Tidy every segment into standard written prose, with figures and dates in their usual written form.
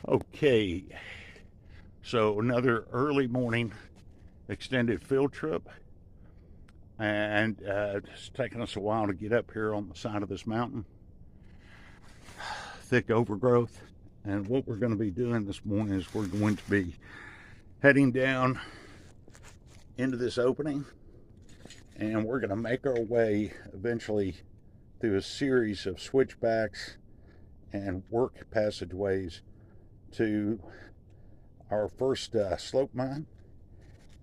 Okay, so another early morning extended field trip, and it's taken us a while to get up here on the side of this mountain. Thick overgrowth, and what we're going to be doing this morning is we're going to be heading down into this opening, and we're going to make our way eventually through a series of switchbacks and work passageways to our first slope mine,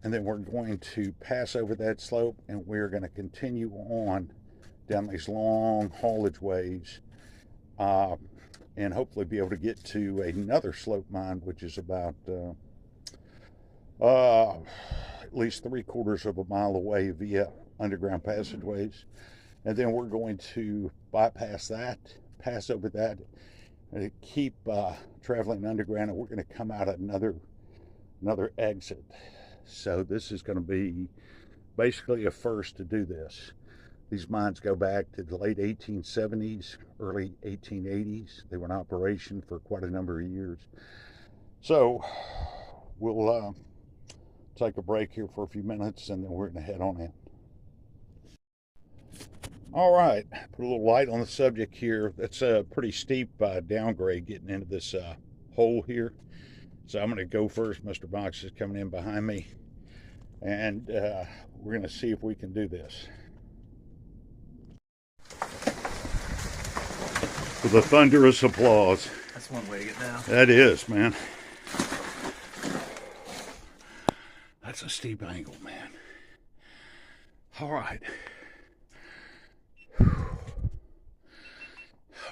and then we're going to pass over that slope, and we're going to continue on down these long haulage ways, and hopefully be able to get to another slope mine, which is about at least 3/4 of a mile away via underground passageways. And then we're going to bypass that, pass over that, and keep traveling underground, and we're going to come out at another exit. So this is going to be basically a first to do this. These mines go back to the late 1870s, early 1880s. They were in operation for quite a number of years. So we'll take a break here for a few minutes, and then we're going to head on in. All right, put a little light on the subject here. That's a pretty steep downgrade getting into this hole here. So I'm going to go first. Mr. Box is coming in behind me, and we're going to see if we can do this. With a thunderous applause. That's one way to get down. That is, man. That's a steep angle, man. All right.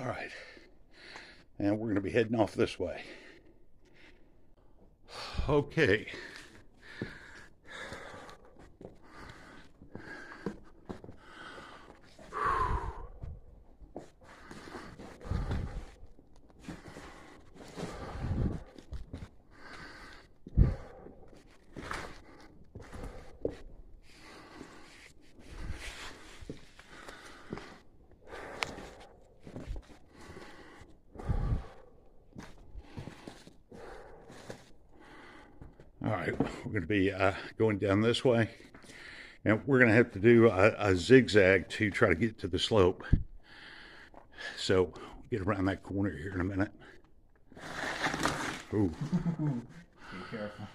All right. And we're going to be heading off this way. Okay. All right, we're going to be going down this way, and we're going to have to do a zigzag to try to get to the slope. So we'll get around that corner here in a minute. Ooh. Be careful.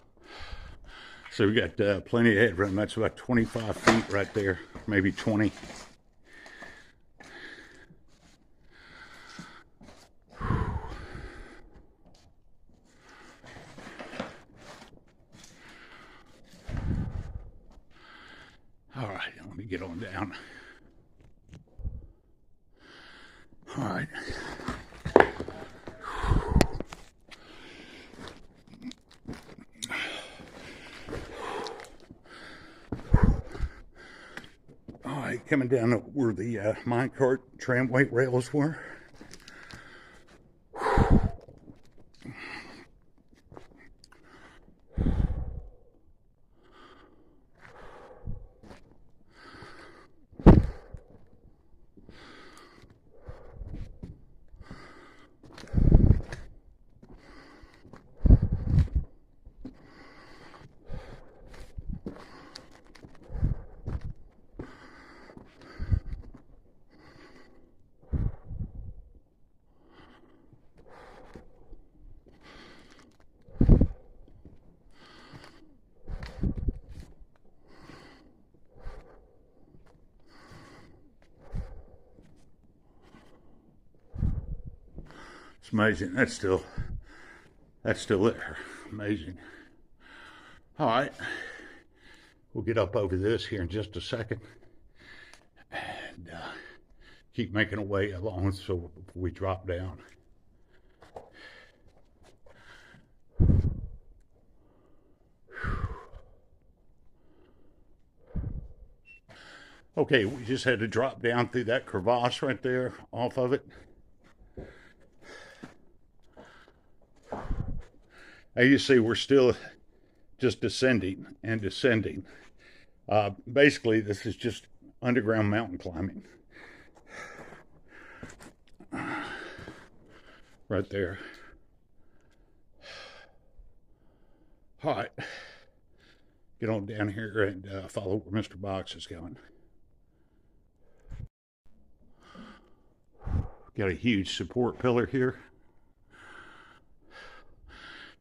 So we got plenty of headroom. That's about 25 feet right there, maybe 20. All right, let me get on down. All right. All right, coming down to where the minecart tramway rails were. It's amazing. That's still there. Amazing. All right. We'll get up over this here in just a second, and keep making our way along so before we drop down. Okay, we just had to drop down through that crevasse right there, off of it. As you see, we're still just descending and descending. Basically, this is just underground mountain climbing. Right there. All right, get on down here and follow where Mr. Box is going. Got a huge support pillar here.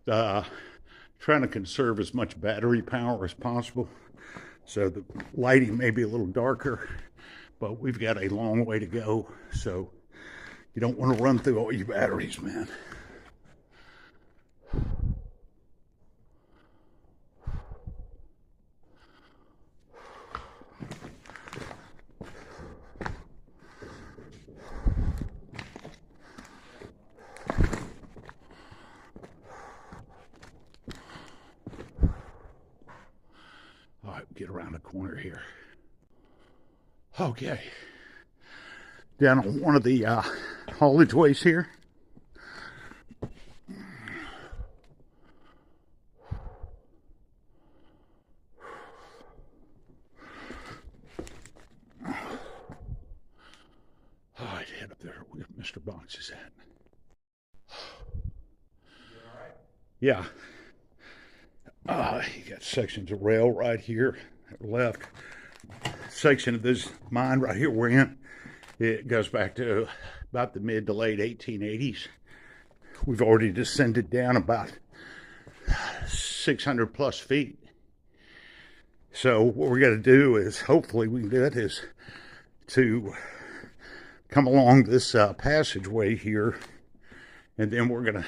Trying to conserve as much battery power as possible, so the lighting may be a little darker, but we've got a long way to go, so you don't want to run through all your batteries, man. All right, get around the corner here. Okay. Down on one of the haulage ways here. All right, head up there where Mr. Box is at. Yeah. You got sections of rail right here, left. Section of this mine right here we're in, it goes back to about the mid to late 1880s. We've already descended down about 600 plus feet. So what we're going to do is, hopefully we can do it, is to come along this passageway here, and then we're going to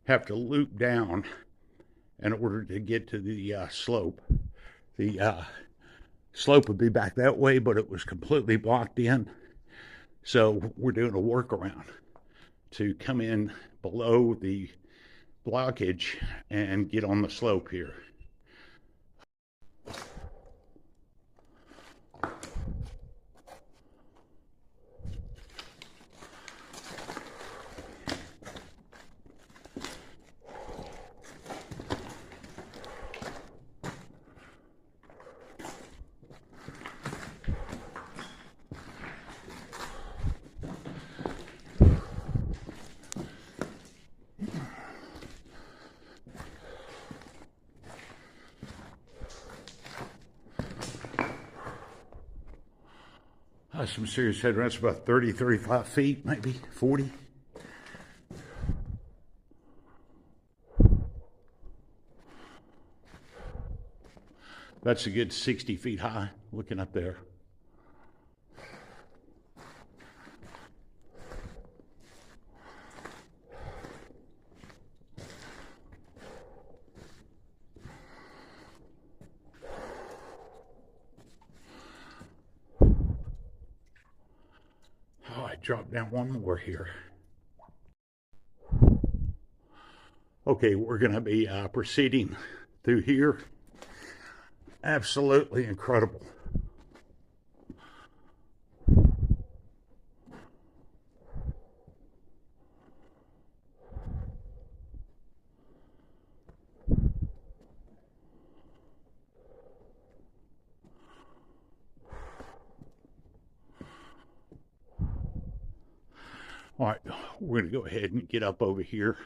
have to loop down in order to get to the slope. The slope would be back that way, but it was completely blocked in. So we're doing a workaround to come in below the blockage and get on the slope here. Some serious headruts, about 30, 35 feet, maybe 40. That's a good 60 feet high, looking up there. Drop down one more here. Okay, we're going to be proceeding through here. Absolutely incredible. All right, we're going to go ahead and get up over here,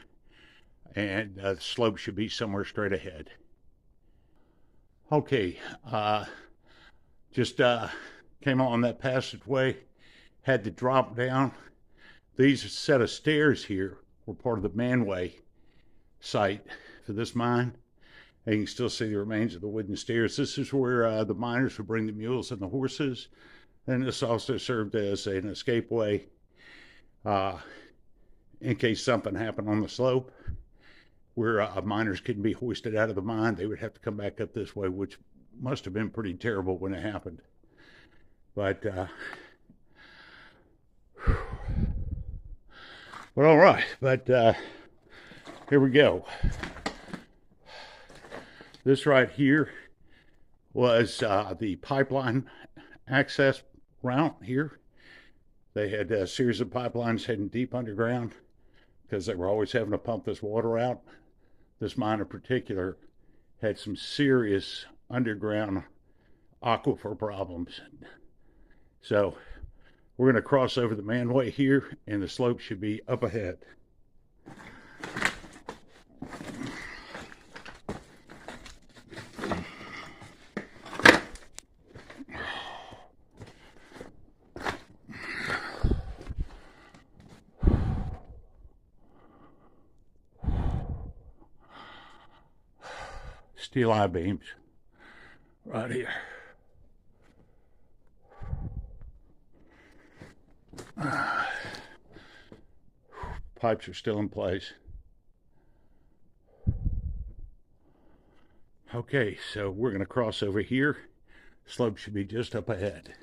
and the slope should be somewhere straight ahead. Okay, just came on that passageway, had to drop down. These set of stairs here were part of the manway site for this mine. And you can still see the remains of the wooden stairs. This is where the miners would bring the mules and the horses. And this also served as an escape way in case something happened on the slope where miners couldn't be hoisted out of the mine. They would have to come back up this way, which must have been pretty terrible when it happened. But well, all right, but here we go. This right here was the pipeline access route here. They had a series of pipelines heading deep underground because they were always having to pump this water out. This mine in particular had some serious underground aquifer problems. So we're going to cross over the manway here, and the slope should be up ahead. steel I-beams right here. Pipes are still in place. Okay, so we're going to cross over here. Slope should be just up ahead.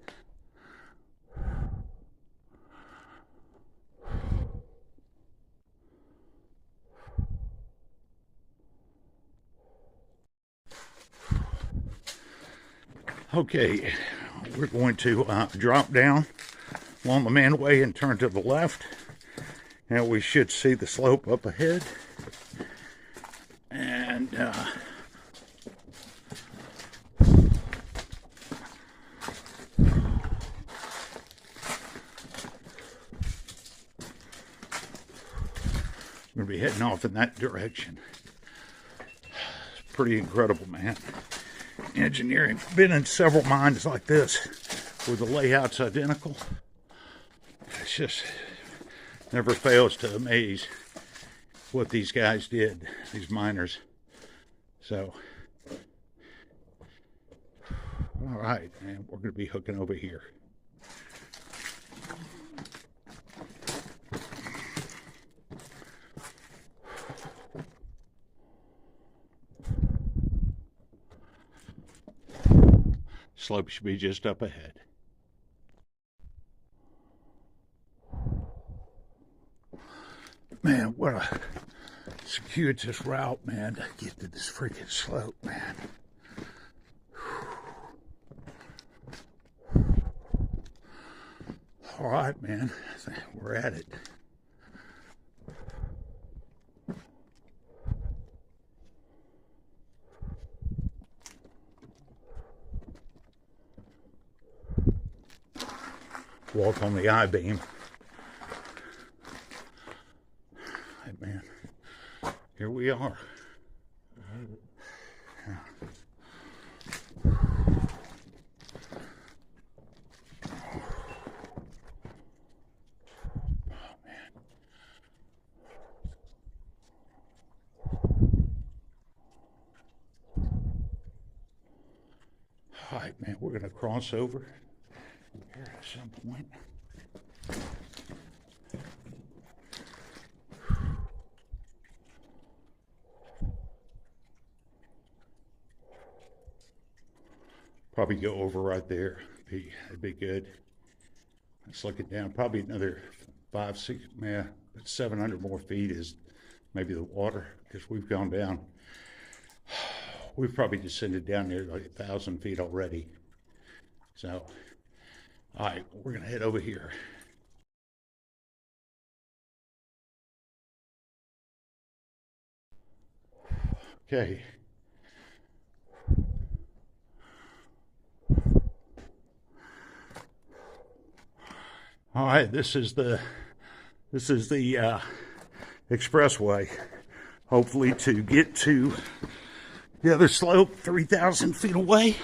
Okay, we're going to drop down along the manway and turn to the left. And we should see the slope up ahead. And we're going to be heading off in that direction. It's pretty incredible, man. Engineering. Been in several mines like this where the layout's identical. It's just never fails to amaze what these guys did, these miners. So, all right, and we're going to be hooking over here. Slope should be just up ahead. Man, what a circuitous route, man, to get to this freaking slope, man. All right, man, we're at it. Walk on the I-beam. Hey, man, here we are. Yeah. Oh, man. All right, man, we're going to cross over here at some point. Probably go over right there. That'd be good. Let's look it down. Probably another 5, 6, 700 more feet is maybe the water, because we've gone down. We've probably descended down there like 1,000 feet already. So, all right, we're going to head over here. Okay. All right, this is the expressway. Hopefully to get to the other slope, 3,000 feet away.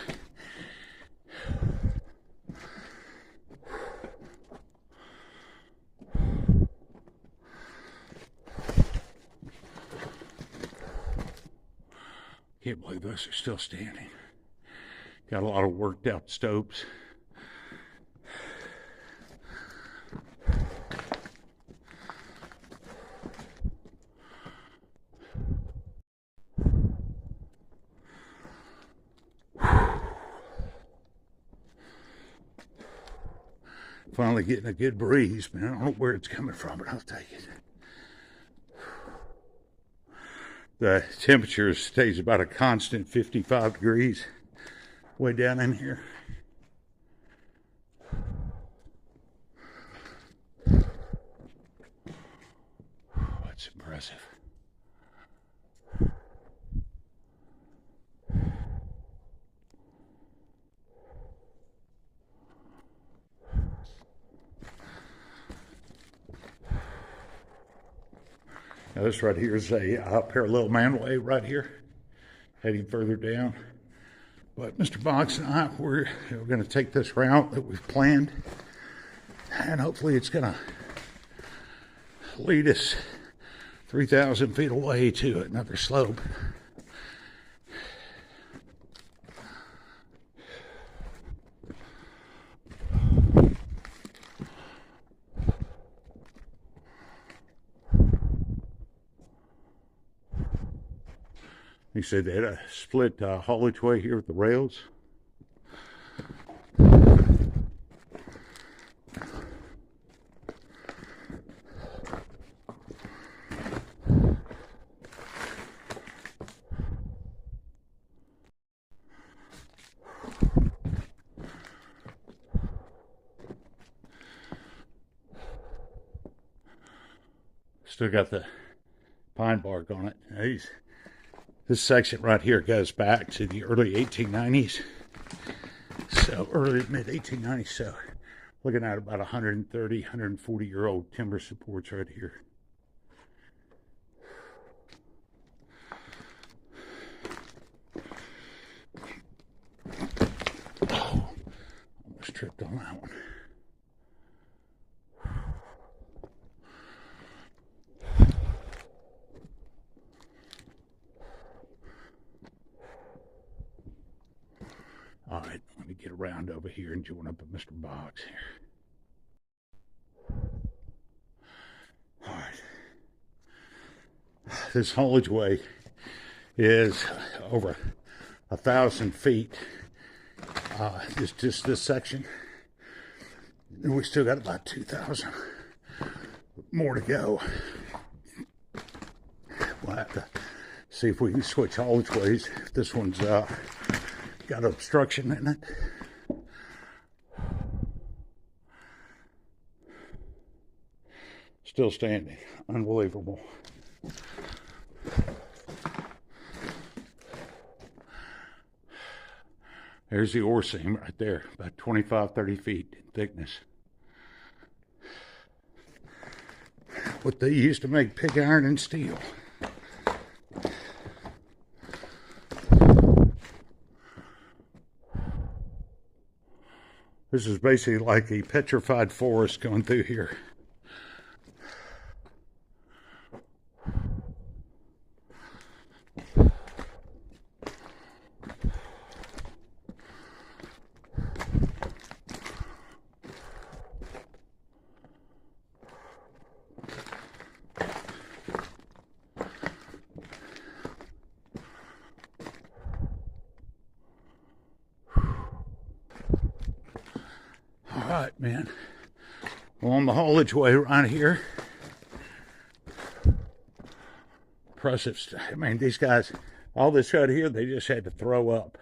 Can't believe those are still standing. Got a lot of worked out stopes. Finally getting a good breeze, man. I don't know where it's coming from, but I'll take it. The temperature stays about a constant 55 degrees way down in here. That's impressive. Now this right here is a parallel manway right here, heading further down. But Mr. Box and I, we're going to take this route that we've planned, and hopefully it's going to lead us 3,000 feet away to another slope. He said they had a split haulage way here with the rails. Still got the pine bark on it. This section right here goes back to the early 1890s. So early mid 1890s. So looking at about 130, 140-year-old timber supports right here. Oh, almost tripped on that one. All right, let me get around over here and join up with Mr. Boggs here. All right. This haulage way is over 1,000 feet. Just this section. And we still got about 2,000 more to go. We'll have to see if we can switch haulage ways. If this one's got obstruction in it. Still standing. Unbelievable. There's the ore seam right there, about 25, 30 feet in thickness. What they used to make pig iron and steel. This is basically like a petrified forest going through here. All right, man. Well, on the haulage way right here. Impressive stuff. I mean, these guys, all this out here, they just had to throw up.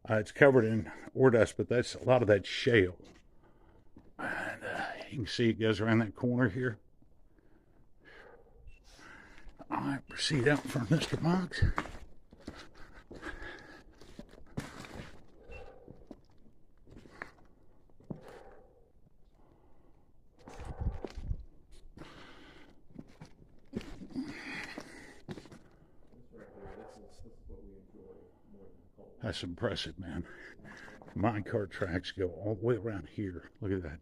It's covered in ore dust, but that's a lot of that shale. And you can see it goes around that corner here. All right, proceed out in front of Mr. Boggs. That's impressive, man. Minecart tracks go all the way around here. Look at that.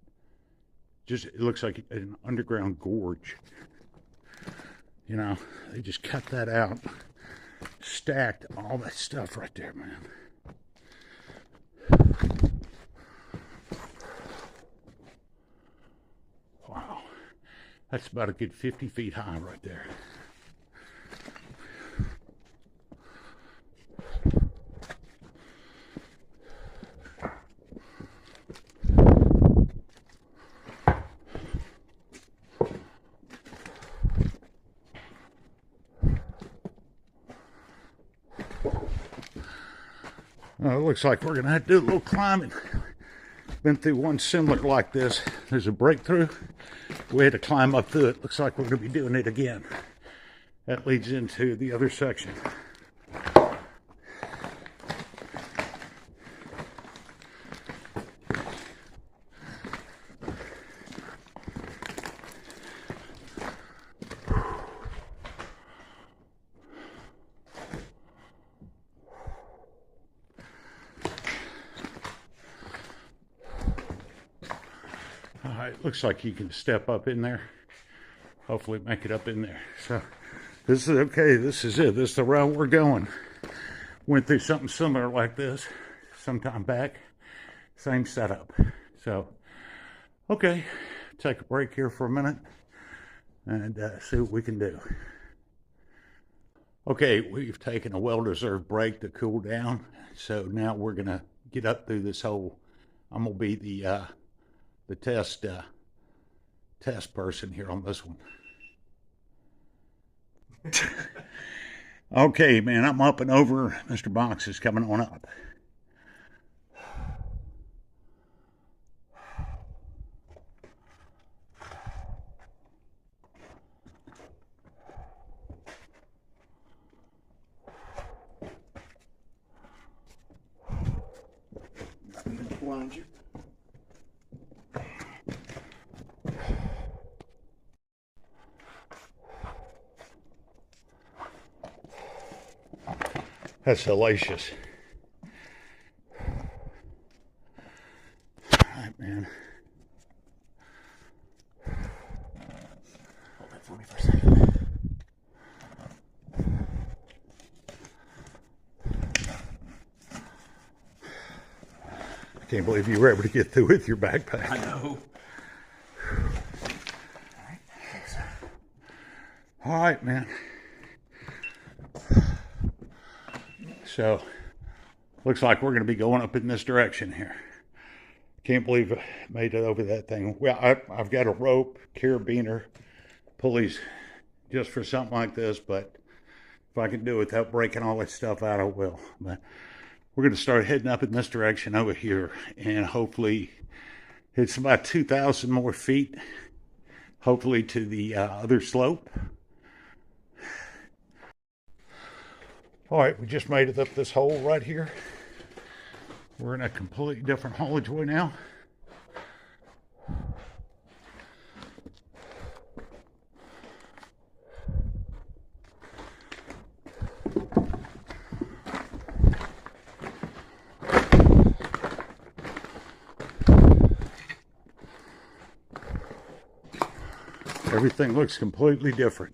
Just, it looks like an underground gorge. You know, they just cut that out, stacked all that stuff right there, man. Wow. That's about a good 50 feet high right there. It looks like we're going to have to do a little climbing. Been through one similar like this. There's a breakthrough. We had to climb up through it. Looks like we're going to be doing it again. That leads into the other section. Alright, looks like you can step up in there. Hopefully make it up in there. So, this is okay. This is it. This is the route we're going. Went through something similar like this sometime back. Same setup. So, okay. Take a break here for a minute and see what we can do. Okay, we've taken a well-deserved break to cool down. So now we're gonna get up through this hole. I'm gonna be the test person here on this one. Okay, man, I'm up and over. Mr. Box is coming on up. Blind you. That's hellacious. All right, man. Hold that for me for a second. I can't believe you were able to get through with your backpack. I know. Alright, thanks, sir. All right, man. So, looks like we're going to be going up in this direction here. Can't believe I made it over that thing. Well, I've got a rope, carabiner, pulleys just for something like this, but if I can do it without breaking all this stuff out, I will. But we're going to start heading up in this direction over here, and hopefully it's about 2,000 more feet, hopefully to the other slope. All right, we just made it up this hole right here. We're in a completely different haulageway now. Everything looks completely different.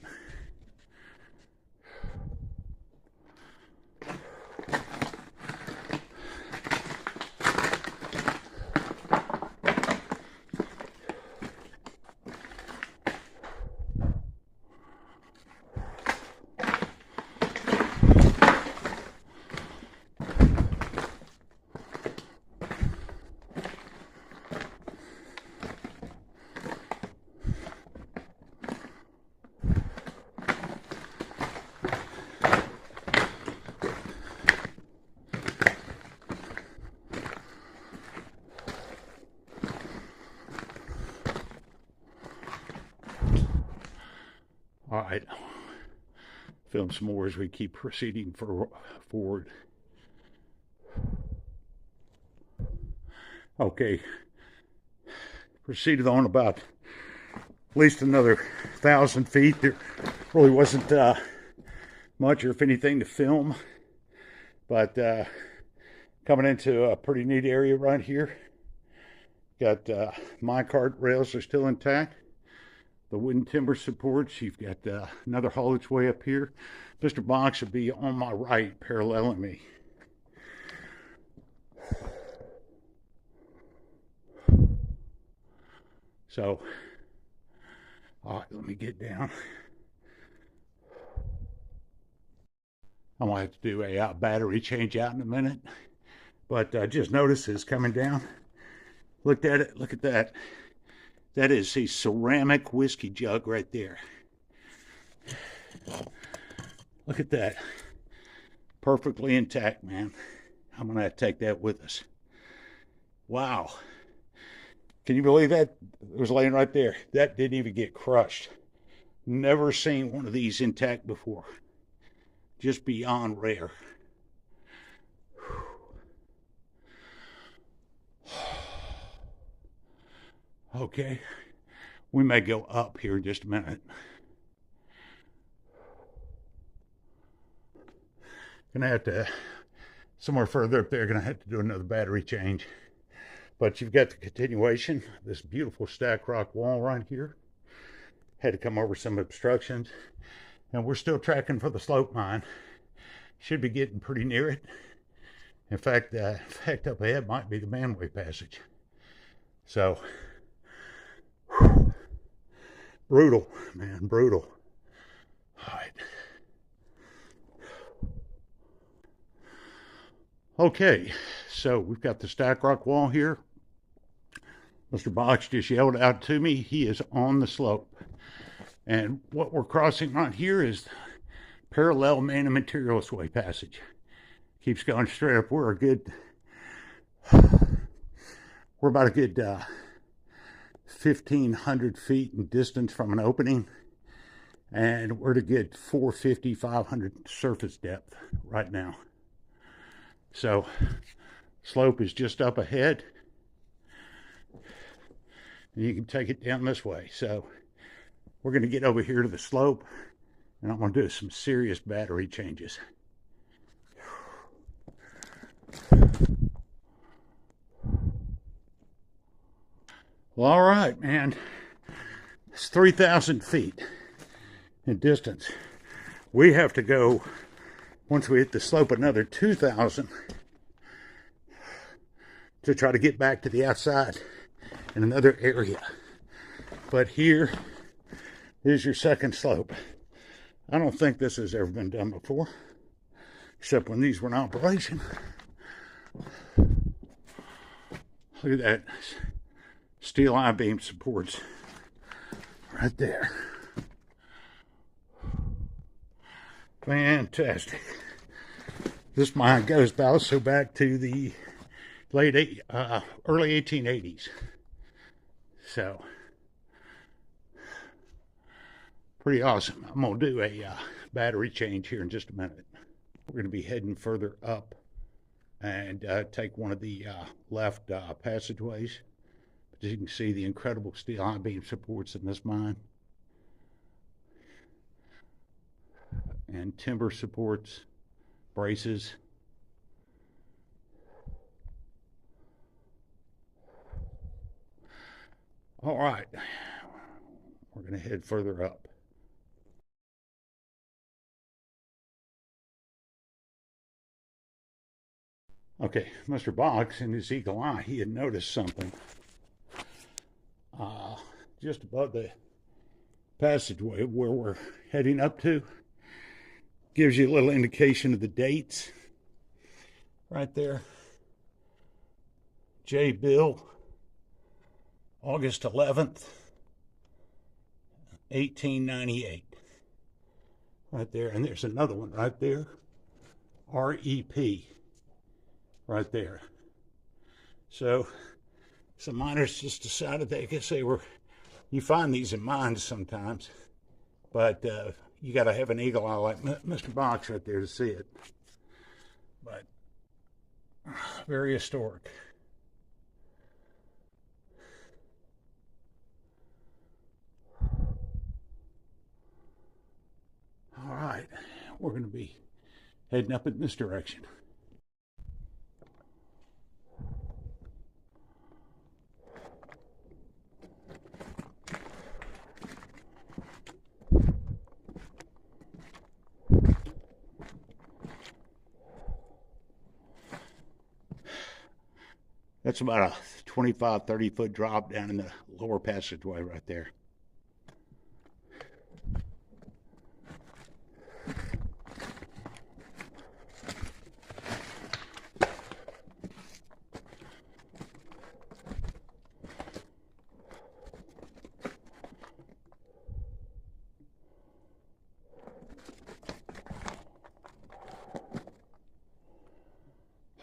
All right, film some more as we keep proceeding forward. Okay, proceeded on about at least another 1,000 feet. There really wasn't much, or if anything, to film, but coming into a pretty neat area right here. Got my cart rails are still intact. The wooden timber supports. You've got another haulageway up here. Mr. Box would be on my right, paralleling me. So, all right, let me get down. I'm gonna have to do a battery change out in a minute, but just notice this coming down. Looked at it. Look at that. That is a ceramic whiskey jug right there. Look at that. Perfectly intact, man. I'm going to take that with us. Wow. Can you believe that? It was laying right there. That didn't even get crushed. Never seen one of these intact before. Just beyond rare. Okay, we may go up here in just a minute. Gonna have to, somewhere further up there, gonna have to do another battery change. But you've got the continuation, this beautiful stack rock wall right here. Had to come over some obstructions, and we're still tracking for the slope line. Should be getting pretty near it. In fact, up ahead might be the manway passage. So, brutal, man, brutal. All right. Okay, so we've got the stack rock wall here. Mr. Box just yelled out to me, he is on the slope. And what we're crossing right here is parallel man and materials way passage. Keeps going straight up. We're about a good 1,500 feet in distance from an opening. And we're to get 450, 500 surface depth right now. So slope is just up ahead. And you can take it down this way. So we're going to get over here to the slope, and I'm going to do some serious battery changes. Well, all right, man. It's 3,000 feet in distance. We have to go, once we hit the slope, another 2,000 to try to get back to the outside in another area. But here is your second slope. I don't think this has ever been done before, except when these were in operation. Look at that. Steel I-beam supports right there. Fantastic. This mine goes also back to the early 1880s. So, pretty awesome. I'm going to do a battery change here in just a minute. We're going to be heading further up and take one of the left passageways. But as you can see, the incredible steel I-beam supports in this mine. And timber supports, braces. All right, we're going to head further up. Okay, Mr. Box, in his eagle eye, he had noticed something just above the passageway where we're heading up to. Gives you a little indication of the dates right there. J. Bill, August 11th, 1898. Right there. And there's another one right there. R.E.P. right there. So some miners just decided they could say, you find these in mines sometimes, but you got to have an eagle eye like Mr. Box right there to see it. But very historic. All right, we're going to be heading up in this direction. That's about a 25, 30-foot drop down in the lower passageway right there.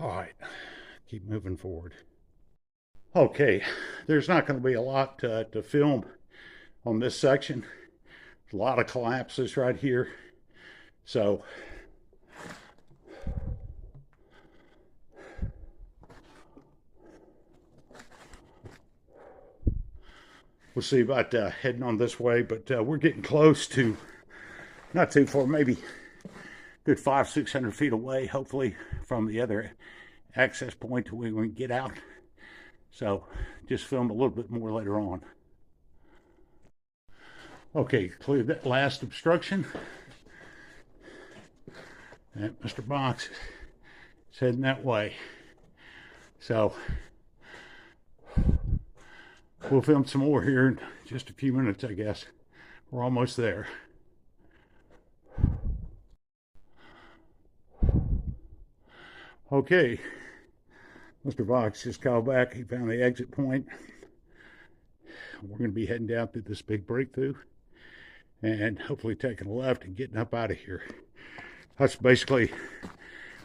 All right, keep moving forward. Okay, there's not going to be a lot to film on this section. There's a lot of collapses right here. So we'll see about heading on this way, but we're getting close to, not too far, maybe good 500-600 feet away, hopefully, from the other access point to where we can get out. So just film a little bit more later on. Okay, cleared that last obstruction. And Mr. Box is heading that way. So we'll film some more here in just a few minutes, I guess. We're almost there. Okay, Mr. Vox just called back. He found the exit point. We're going to be heading down through this big breakthrough and hopefully taking a left and getting up out of here. That's basically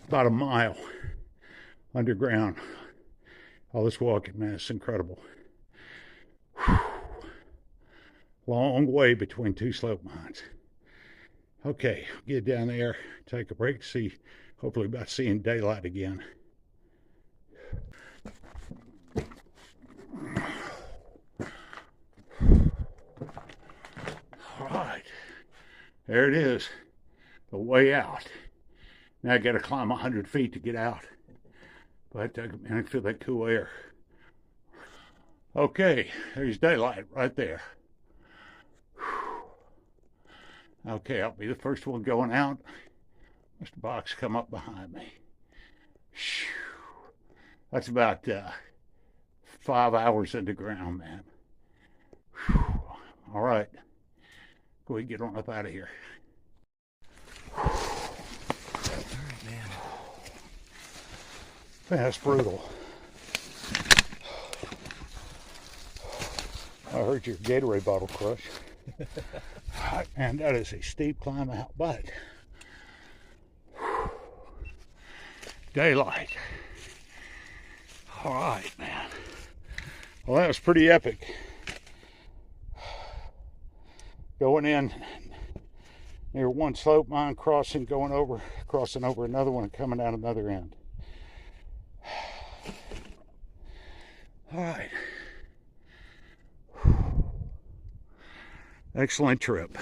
about a mile underground. All this walking, man, it's incredible. Whew. Long way between two slope mines. Okay, get down there, take a break, see, hopefully about seeing daylight again. All right, there it is, the way out. Now I gotta climb 100 feet to get out, but I can feel that cool air. Okay, there's daylight right there. Okay, I'll be the first one going out. Mr. Box come up behind me. That's about 5 hours underground, man. All right, go ahead and get on up out of here. All right, man. That's brutal. I heard your Gatorade bottle crush. And that is a steep climb out, but daylight. All right, man. Well, that was pretty epic. Going in near one slope mine, crossing over another one, and coming out another end. All right. Excellent trip.